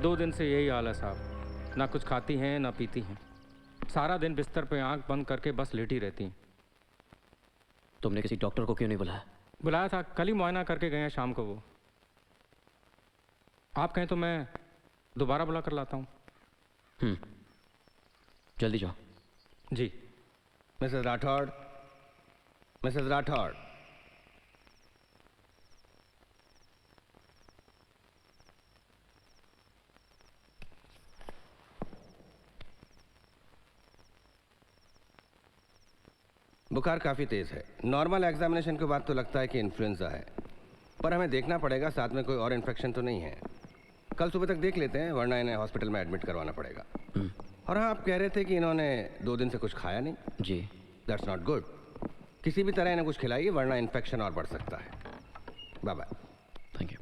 2 दिन से यही हाल है साहब, ना कुछ खाती हैं ना पीती हैं, सारा दिन बिस्तर पे आंख बंद करके बस लेटी रहती हैं। तुमने किसी डॉक्टर को क्यों नहीं बुलाया? बुलाया था, कल ही मुआयना करके गए हैं शाम को वो। आप कहें तो मैं दोबारा बुला कर लाता हूँ। जल्दी जाओ। जी। Mrs Rathore, Mrs Rathore. बुखार काफ़ी तेज़ है। नॉर्मल एग्जामिनेशन के बाद तो लगता है कि इन्फ्लुएंजा है, पर हमें देखना पड़ेगा साथ में कोई और इन्फेक्शन तो नहीं है। कल सुबह तक देख लेते हैं, वरना इन्हें हॉस्पिटल में एडमिट करवाना पड़ेगा। और हाँ, आप कह रहे थे कि इन्होंने 2 दिन से कुछ खाया नहीं? जी। That's not good. किसी भी तरह इन्हें कुछ खिलाइए, वरना इन्फेक्शन और बढ़ सकता है। Bye bye. Thank you.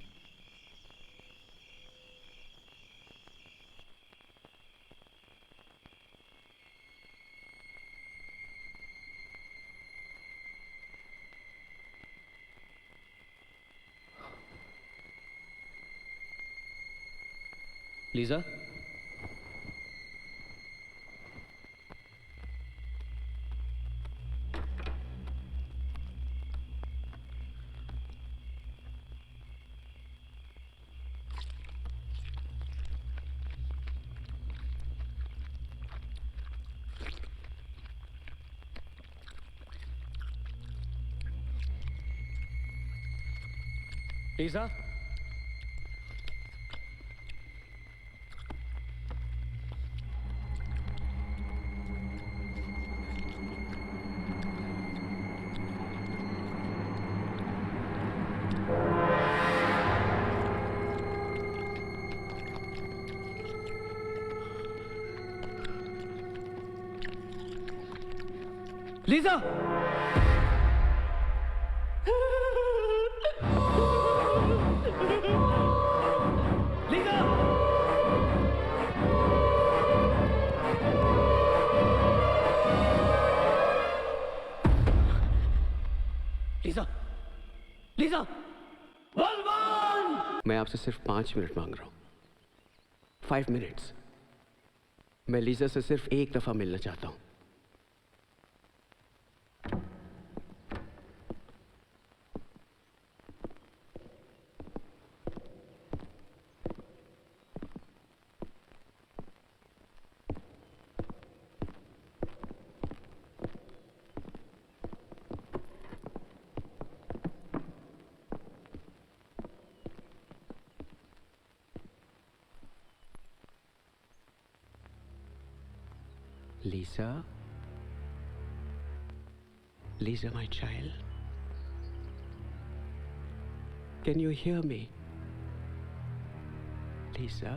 Lisa, Lisa, Lisa, Lisa, Lisa! मैं आपसे सिर्फ 5 मिनट मांग रहा हूं। 5 मिनट्स। मैं लीजा से सिर्फ एक दफा मिलना चाहता हूं। Lisa? Lisa, my child? Can you hear me? Lisa?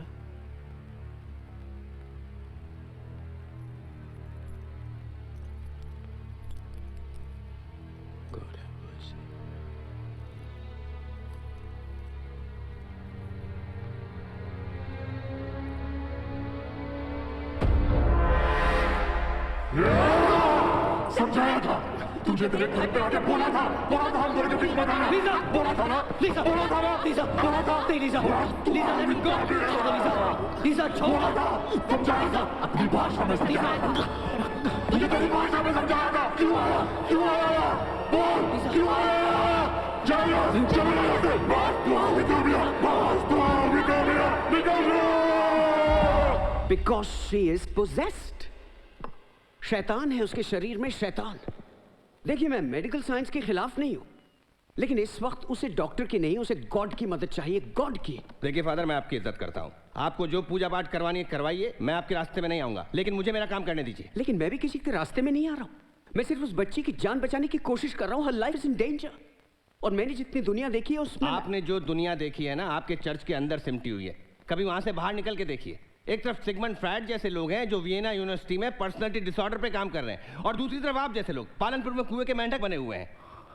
God have mercy. समझाया था तुझे, तेरे घर पे आके बोला था हम दोनों के बीच में था। लीजा! बोला था ना, लीजा! बोला था ना, लीजा! बोला था नहीं, Lisa! Lisa, let me go! छोड़ दो, लीजा! लीजा, छोड़! बोला था, समझाया था अपनी भाषा में समझाया था, तुझे तेरी भाषा में समझाया था। क्यों आया बोल, क्यों आया? चलो यहाँ से, बस तू निकल गया। Because she is possessed. शैतान है उसके शरीर में, शैतान। देखिए, मैं मेडिकल साइंस के खिलाफ नहीं हूं, लेकिन इस वक्त उसे डॉक्टर की नहीं, उसे गॉड की मदद चाहिए, गॉड की। देखिए फादर, मैं आपकी इज्जत करता हूँ। आपको जो पूजा पाठ करवानी है करवाइए, मैं आपके रास्ते में नहीं आऊंगा, लेकिन मुझे मेरा काम करने दीजिए। लेकिन मैं भी किसी के रास्ते में नहीं आ रहा हूं। मैं सिर्फ उस बच्ची की जान बचाने की कोशिश कर रहा हूं। हर लाइफ इज इन डेंजर। और मैंने जितनी दुनिया देखी है उसमें आपने जो दुनिया देखी है ना, आपके चर्च के अंदर सिमटी हुई है। कभी वहां से बाहर निकल के देखिए। एक तरफ सिगमंड फ्रायड जैसे लोग हैं जो वियना यूनिवर्सिटी में पर्सनालिटी डिसऑर्डर पे काम कर रहे हैं, और दूसरी तरफ आप जैसे लोग पालनपुर में कुएं के मेंढक बने हुए हैं।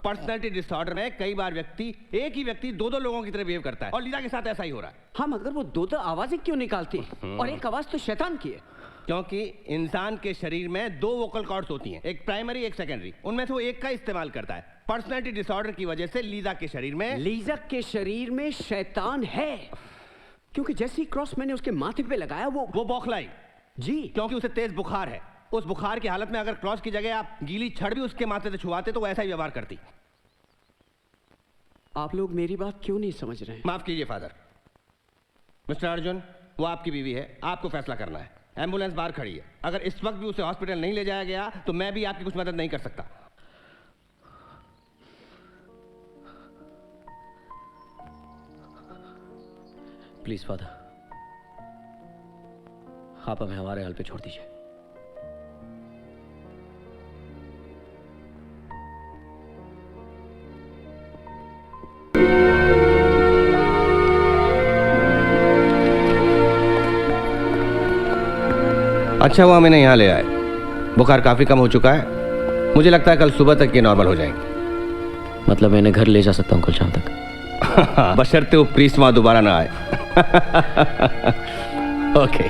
पर्सनालिटी डिसऑर्डर में कई बार एक ही व्यक्ति दो लोगों की तरह बिहेव करता है, और लीजा के साथ ऐसा ही हो रहा है। हाँ, मगर वो दो आवाजें क्यों निकालती है? और एक आवाज तो शैतान की है। क्योंकि इंसान के शरीर में 2 वोकल कॉर्ड्स होती हैं, एक प्राइमरी एक सेकेंडरी। उनमें से वो एक का इस्तेमाल करता है। पर्सनालिटी डिसऑर्डर की वजह से लीजा के शरीर में शैतान है, क्योंकि जैसी क्रॉस मैंने उसके माथे पे लगाया वो बौखलाई जी, क्योंकि उसे तेज बुखार है। उस बुखार की हालत में अगर क्रॉस की जगह आप गीली छड़ भी उसके माथे से छुआते तो वो ऐसा ही व्यवहार करती। आप लोग मेरी बात क्यों नहीं समझ रहे हैं? माफ कीजिए फादर। मिस्टर अर्जुन, वो आपकी बीवी है, आपको फैसला करना है। एम्बुलेंस बाहर खड़ी है। अगर इस वक्त भी उसे हॉस्पिटल नहीं ले जाया गया तो मैं भी आपकी कुछ मदद नहीं कर सकता। प्लीज फादर, आप हमें हमारे हाल पे छोड़ दीजिए। अच्छा हुआ मैंने यहाँ ले आए। बुखार काफी कम हो चुका है। मुझे लगता है कल सुबह तक ये नॉर्मल हो जाएंगे। मतलब मैं इन्हें घर ले जा सकता हूँ कल शाम तक? बशर्ते वो प्रीस्ट वहां दोबारा ना आए। Okay.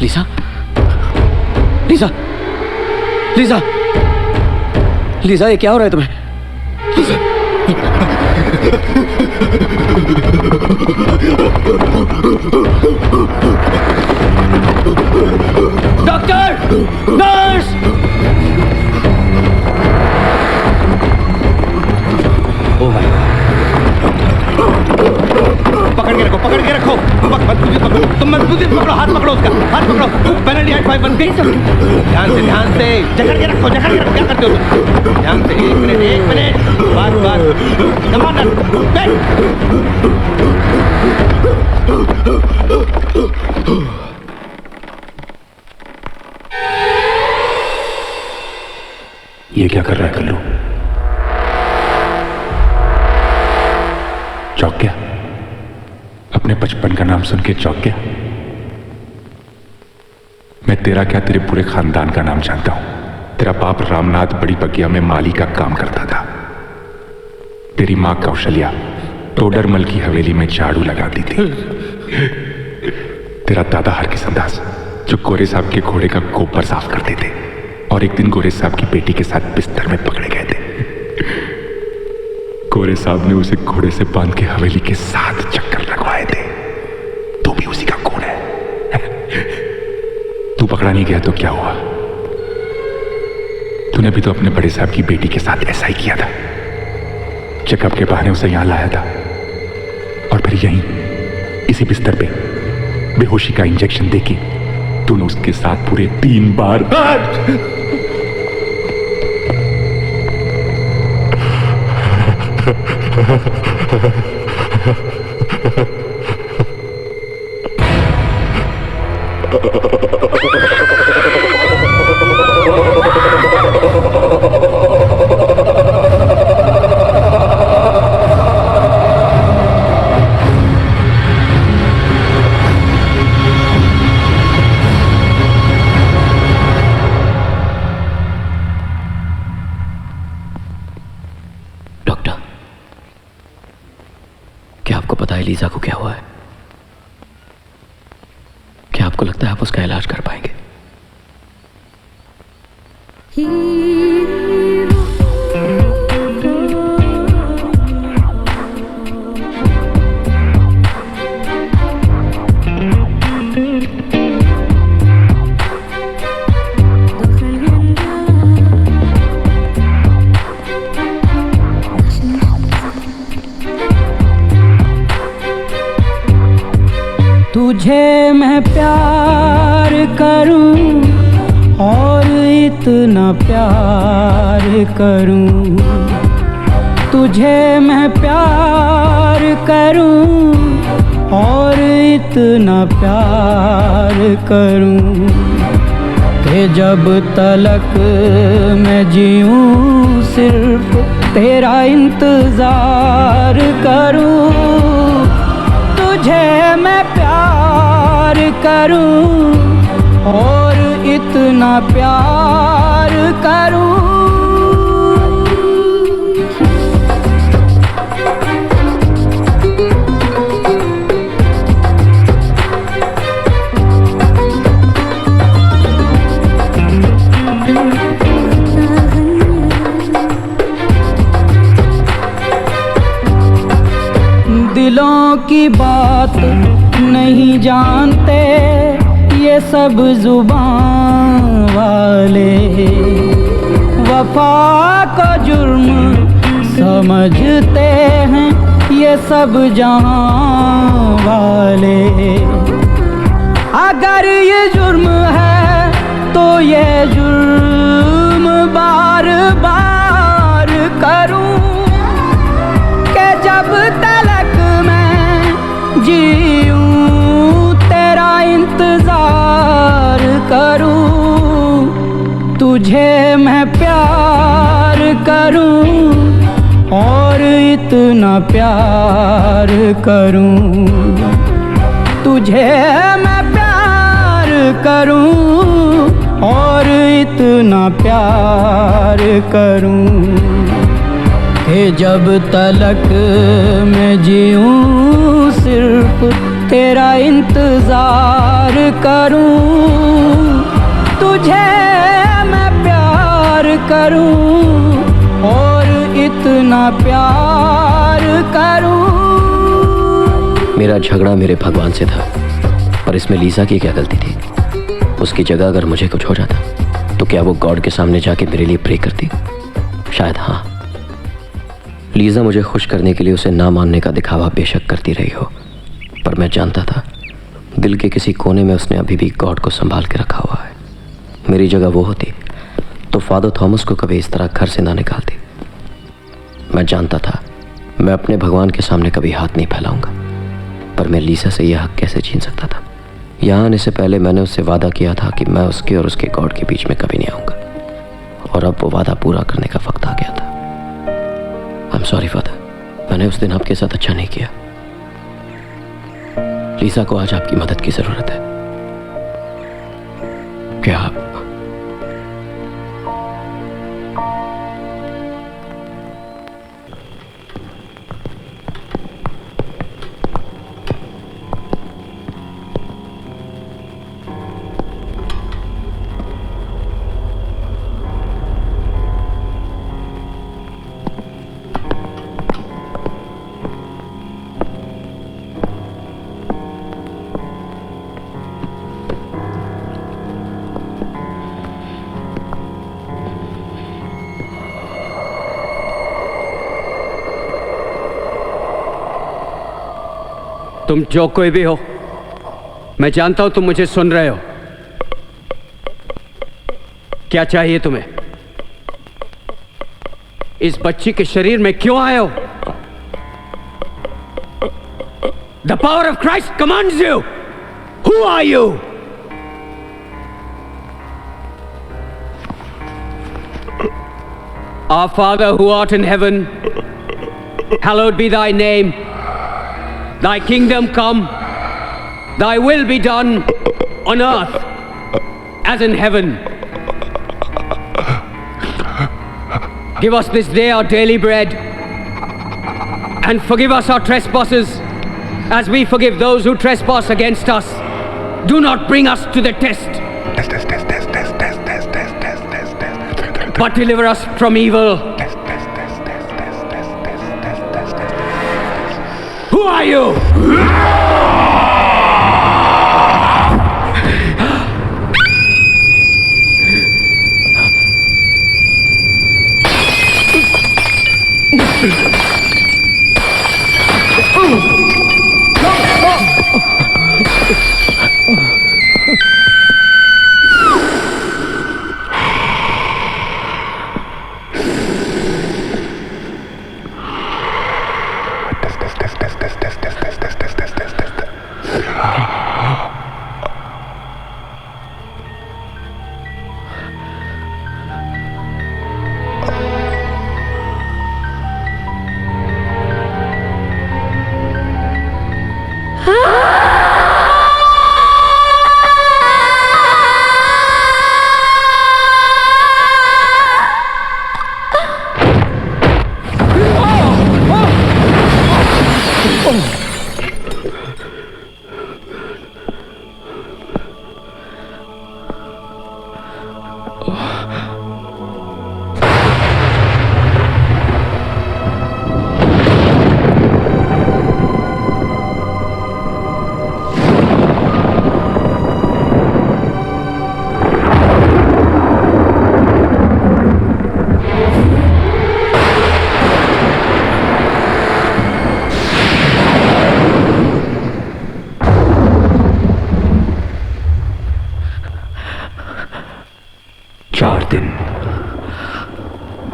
Lisa, Lisa, Lisa, Lisa, ये क्या हो रहा है तुम्हें? Lisa, doctor, nurse! मुझे पकड़ो, हाथ पकड़ो उसका, हाथ पकड़ो। पेनल्टी एट 5 बन गई। ध्यान से जकड़ के रखो, क्या करते हो तुम? ध्यान से, 1 मिनट, बस कमांडर ये क्या कर रहा है कल्लू? चौंक गया? अपने बचपन का नाम सुन के चौंक गया? मैं तेरा क्या, तेरे पूरे खानदान का नाम जानता हूं। तेरा बाप रामनाथ बड़ी बगिया में माली का काम करता था। तेरी मां कौशल्या टोडरमल की हवेली में झाड़ू लगाती थी। तेरा दादा हरकिशन दास जो गोरे साहब के घोड़े का गोबर साफ करते थे और एक दिन गोरे साहब की बेटी के साथ बिस्तर में पकड़े गए थे। गोरे साहब ने उसे घोड़े से बांध के हवेली के 7 चक्कर लगवाए थे। तू भी उसी का खून है। तू पकड़ा नहीं गया तो क्या हुआ? तूने भी तो अपने बड़े साहब की बेटी के साथ ऐसा ही किया था। चेकअप के बहाने उसे यहां लाया था और फिर यहीं इसी बिस्तर पे बेहोशी का इंजेक्शन देके तूने उसके साथ पूरे 3 बार लीजा को क्या हुआ है? क्या आपको लगता है आप उसका इलाज कर पाएंगे? तुझे मैं प्यार करूं और इतना प्यार करूं, तुझे मैं प्यार करूं और इतना प्यार करूं कि जब तलक मैं जीऊं सिर्फ तेरा इंतजार करूं। तुझे मैं प्यार करूं और इतना प्यार करूं। दिलों की बात नहीं जानते ये सब जुबान वाले, वफा को जुर्म समझते हैं ये सब जहां वाले। अगर ये जुर्म है तो ये जुर्म बार बार करूं कि जब तलक जीऊं तेरा इंतजार करूं। तुझे मैं प्यार करूं और इतना प्यार करूं। तुझे मैं प्यार करूं और इतना प्यार करूं कि जब तलक मैं जीऊं सिर्फ तेरा इंतजार करूं। तुझे मैं प्यार करूं और इतना प्यार करूं। मेरा झगड़ा मेरे भगवान से था, पर इसमें लीजा की क्या गलती थी? उसकी जगह अगर मुझे कुछ हो जाता तो क्या वो गॉड के सामने जाके मेरे लिए प्रे करती? शायद हाँ। लीजा मुझे खुश करने के लिए उसे ना मानने का दिखावा बेशक करती रही हो, पर मैं जानता था दिल के किसी कोने में उसने अभी भी गॉड को संभाल के रखा हुआ है। मेरी जगह वो होती तो फादर थॉमस को कभी इस तरह घर से ना निकालती। मैं जानता था मैं अपने भगवान के सामने कभी हाथ नहीं फैलाऊंगा, पर मैं लीसा से यह हक कैसे छीन सकता था। यहाँ आने से पहले मैंने उससे वादा किया था कि मैं उसके और उसके गॉड के बीच में कभी नहीं आऊंगा, और अब वो वादा पूरा करने का वक्त आ गया था। आई एम सॉरी फादर, मैंने उस दिन आपके साथ अच्छा नहीं किया। लीसा को आज आपकी मदद की जरूरत है। क्या आप तुम जो कोई भी हो, मैं जानता हूं तुम मुझे सुन रहे हो। क्या चाहिए तुम्हें? इस बच्ची के शरीर में क्यों आए हो? The power of Christ commands you. Who are you? Our Father who art in heaven, hallowed be thy name. Thy kingdom come, thy will be done on earth as in heaven. Give us this day our daily bread, and forgive us our trespasses as we forgive those who trespass against us. Do not bring us to the test, but deliver us from evil. Who are you?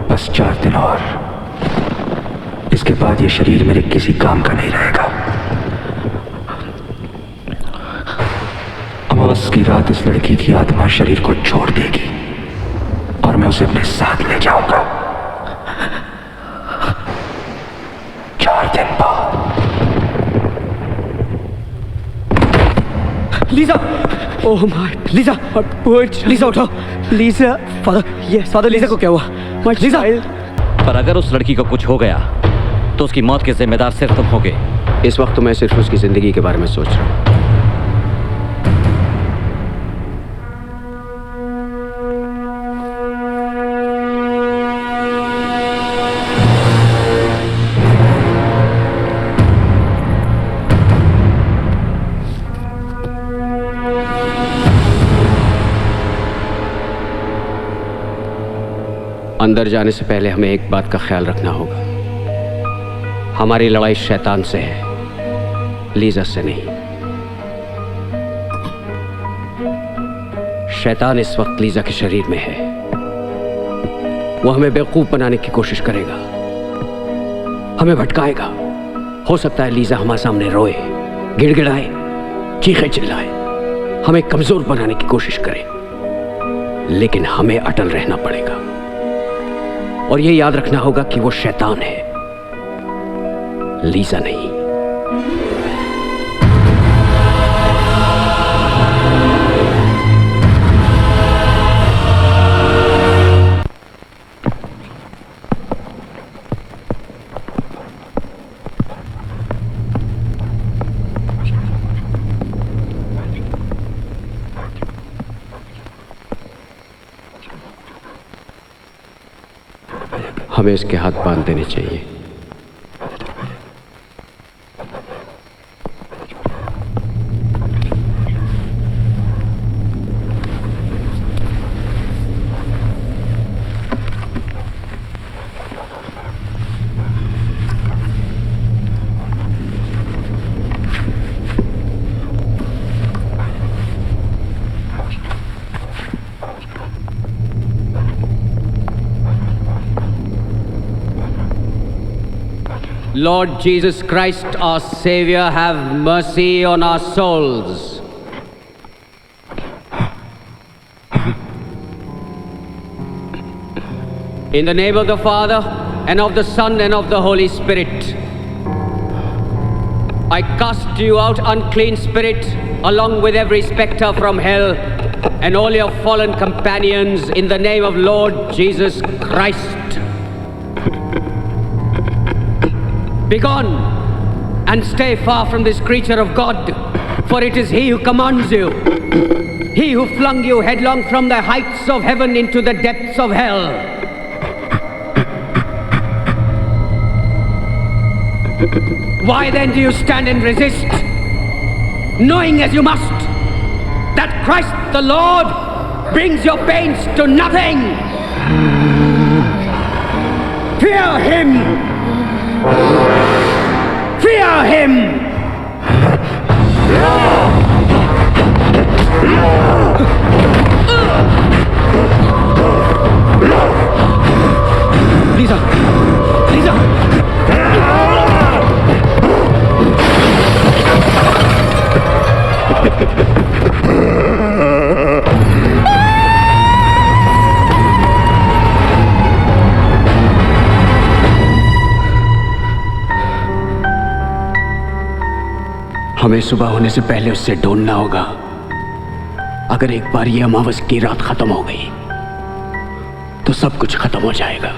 बस 4 दिन और, इसके बाद ये शरीर मेरे किसी काम का नहीं रहेगा। अमावस की रात इस लड़की की आत्मा शरीर को छोड़ देगी और मैं उसे अपने साथ ले जाऊंगा। 4 दिन बाद। Lisa, oh my, Lisa, Lisa उठाओ, लीजा, फादर लीजा को क्या हुआ? लीजा, पर अगर उस लड़की को कुछ हो गया तो उसकी मौत के जिम्मेदार सिर्फ तुम होगे। इस वक्त तो मैं सिर्फ उसकी जिंदगी के बारे में सोच रहा हूं। अंदर जाने से पहले हमें एक बात का ख्याल रखना होगा, हमारी लड़ाई शैतान से है, लीजा से नहीं। शैतान इस वक्त लीजा के शरीर में है। वो हमें बेवकूफ बनाने की कोशिश करेगा, हमें भटकाएगा। हो सकता है लीजा हमारे सामने रोए, गिड़गिड़ाए, चीखे चिल्लाए, हमें कमजोर बनाने की कोशिश करे, लेकिन हमें अटल रहना पड़ेगा। और ये याद रखना होगा कि वो शैतान है, लीजा नहीं। हमें इसके हाथ बांध देने चाहिए। Lord Jesus Christ, our Savior, have mercy on our souls. In the name of the Father, and of the Son, and of the Holy Spirit, I cast you out, unclean spirit, along with every spectre from hell, and all your fallen companions, in the name of Lord Jesus Christ. Begone, and stay far from this creature of God, for it is He who commands you, He who flung you headlong from the heights of heaven into the depths of hell. Why then do you stand and resist, knowing as you must that Christ the Lord brings your pains to nothing? Fear Him! Fear Him! Lisa! Lisa! हमें सुबह होने से पहले उससे ढूंढना होगा। अगर एक बार ये अमावस की रात खत्म हो गई तो सब कुछ खत्म हो जाएगा।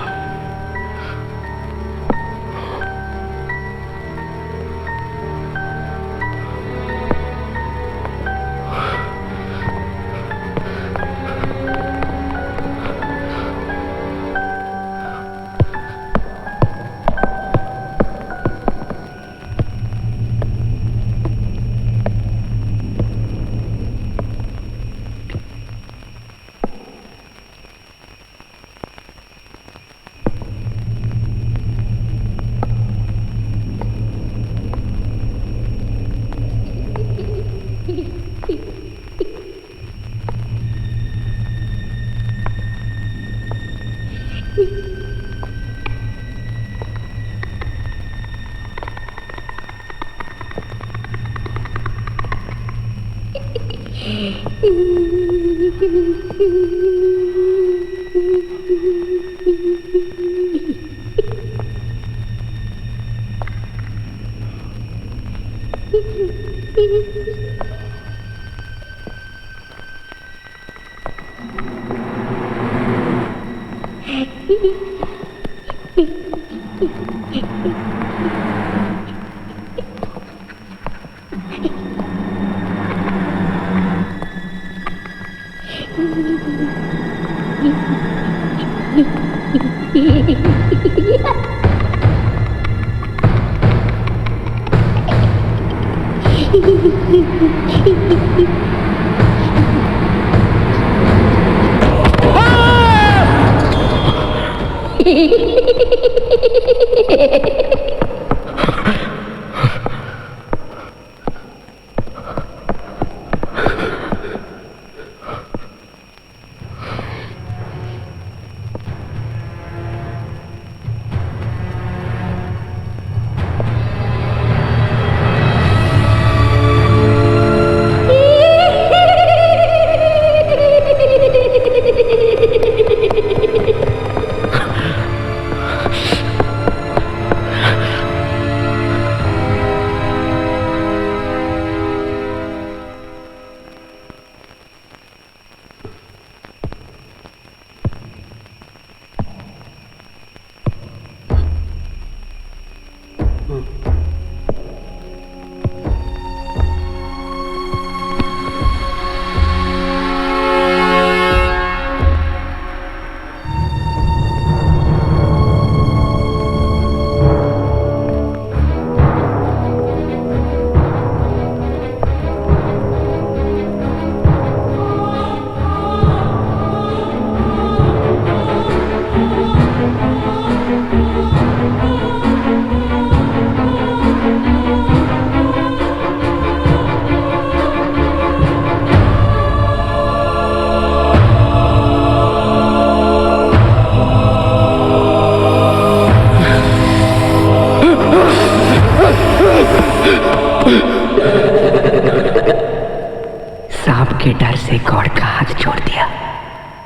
सांप के डर से गॉड का हाथ छोड़ दिया,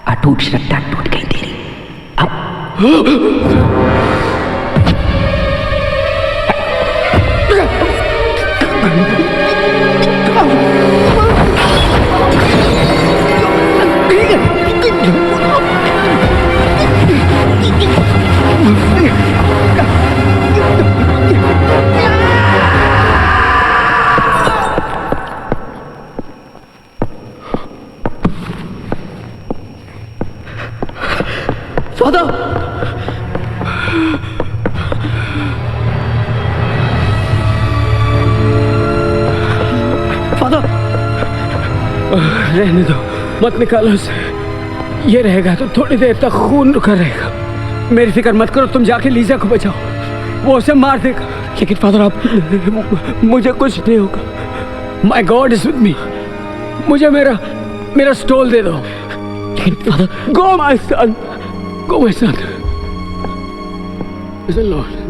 अटूट श्रद्धा टूट गई तेरी। अब रहने दो, मत निकालो उसे। ये रहेगा तो थोड़ी देर तक खून रुका रहेगा। मेरी फिक्र मत करो, तुम जाके लीजा को बचाओ, वो उसे मार देगा। लेकिन फादर आप, मुझे कुछ नहीं होगा। My God is with me. मुझे मेरा स्टोल दे दो। लेकिन father, go my son, go my son. Is the Lord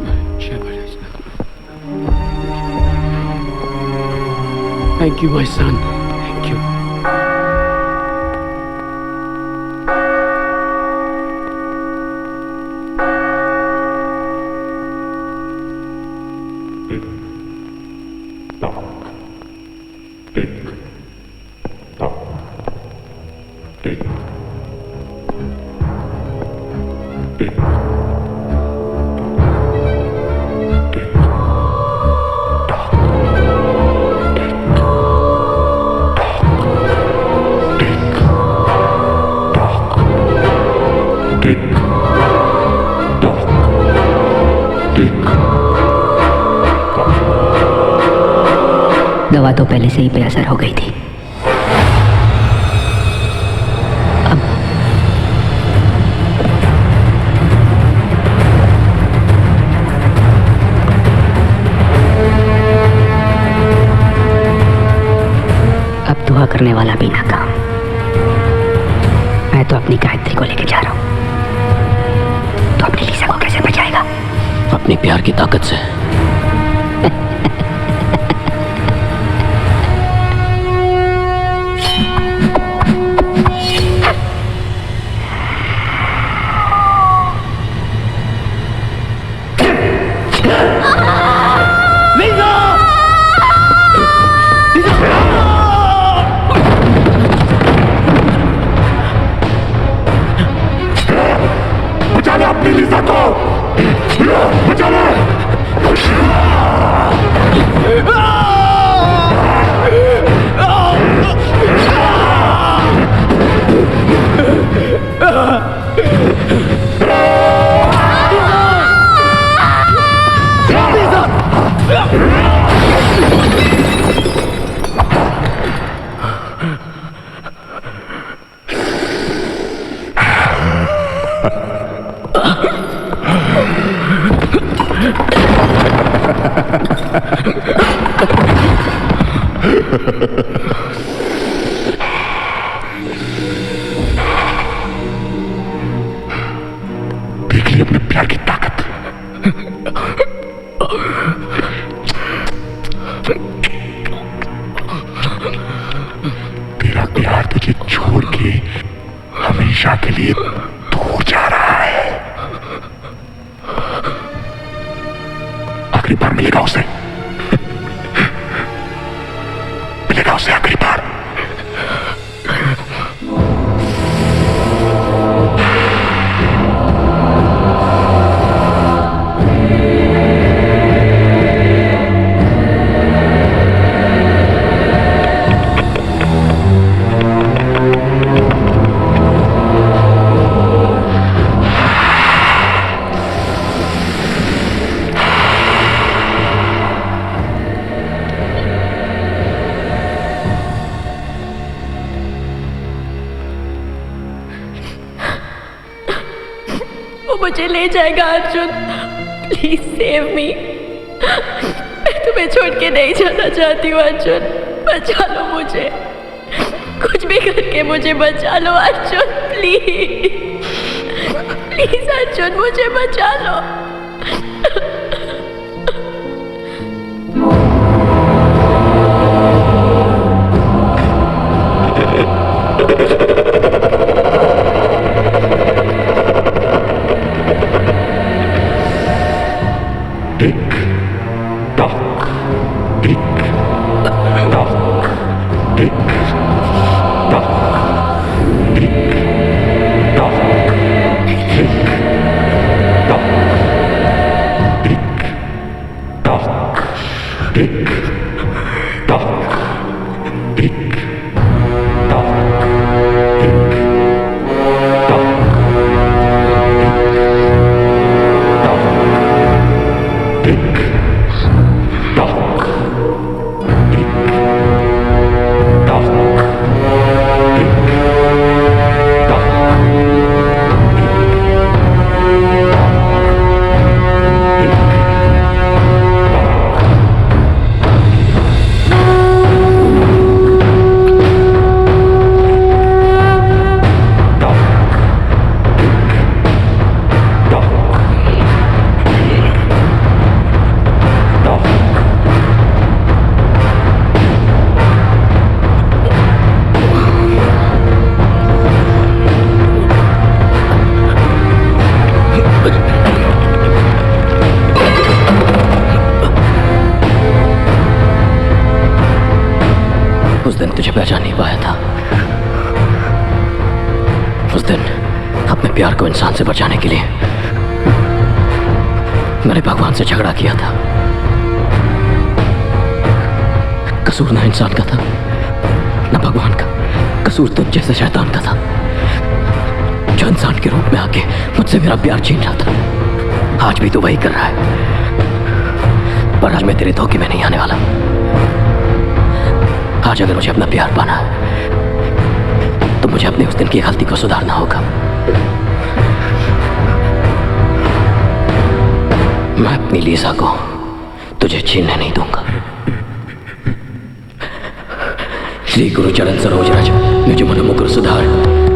thank you my son, thank you. दवा तो पहले से ही बेअसर हो गई थी। अब दुआ करने वाला भी नाकाम। मैं तो अपनी गायत्री को लेके जा रहा हूं। तो अपनी लीसा को कैसे बचाएगा? अपने प्यार की ताकत से। देख ली अपने प्यार की ताकत। तेरा प्यार तुझे छोड़ के हमेशा के लिए दूर जा रहा है। आखिरी बार मिलेगा उसे, मिलेगा उसे आखिरी बार। मुझे ले जाएगा अर्जुन, प्लीज सेव मी। मैं तुम्हें छोड़ के नहीं जाना चाहती हूँ अर्जुन, बचा लो मुझे, कुछ भी करके मुझे बचा लो अर्जुन, प्लीज प्लीज अर्जुन मुझे बचा लो। उस दिन अपने प्यार को इंसान से बचाने के लिए मैंने भगवान से झगड़ा किया था। कसूर ना इंसान का था ना भगवान का, कसूर तुझ जैसे शैतान का था जो इंसान के रूप में आके मुझसे मेरा प्यार छीन रहा था। आज भी तो वही कर रहा है, पर आज मैं तेरे धोखे में नहीं आने वाला। आज अगर मुझे अपना प्यार पाना है तो मुझे अपने उस दिन की गलती को सुधारना होगा। मैं अपनी लीसा को तुझे छीनने नहीं दूंगा। श्री गुरु चरण सरोज रज निज मन मुकुर सुधार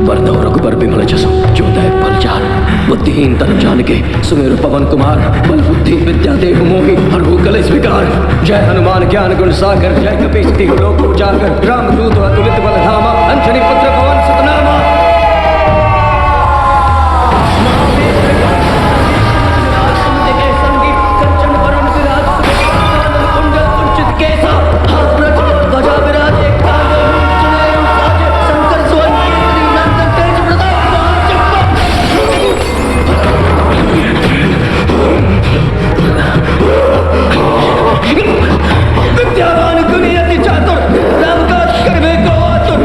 वरदौ रघुबर बिमल जसु जोदय फलचार बुद्धिहीन तनु जानिके सुमेरु पवन कुमार बल बुद्धि विद्या देहु मोहि हरहु कलेश विकार। जय हनुमान ज्ञान गुण सागर जय कपीस तिहु लोक उजागर रामदूत अतुलित बल धामा अंजनी पुत्र पवन सुत नामा। विद्यावान गुणी अति चातुर राम काज करबे को आतुर।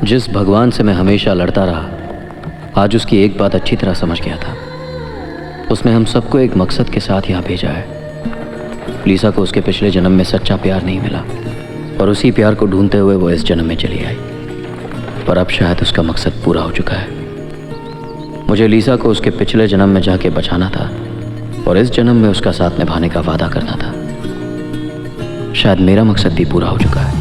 जिस भगवान से मैं हमेशा लड़ता रहा, आज उसकी एक बात अच्छी तरह समझ गया था। उसने हम सबको एक मकसद के साथ यहाँ भेजा है। लीसा को उसके पिछले जन्म में सच्चा प्यार नहीं मिला और उसी प्यार को ढूंढते हुए वो इस जन्म में चली आई, पर अब शायद उसका मकसद पूरा हो चुका है। मुझे लीसा को उसके पिछले जन्म में जाके बचाना था और इस जन्म में उसका साथ निभाने का वादा करना था। शायद मेरा मकसद भी पूरा हो चुका है।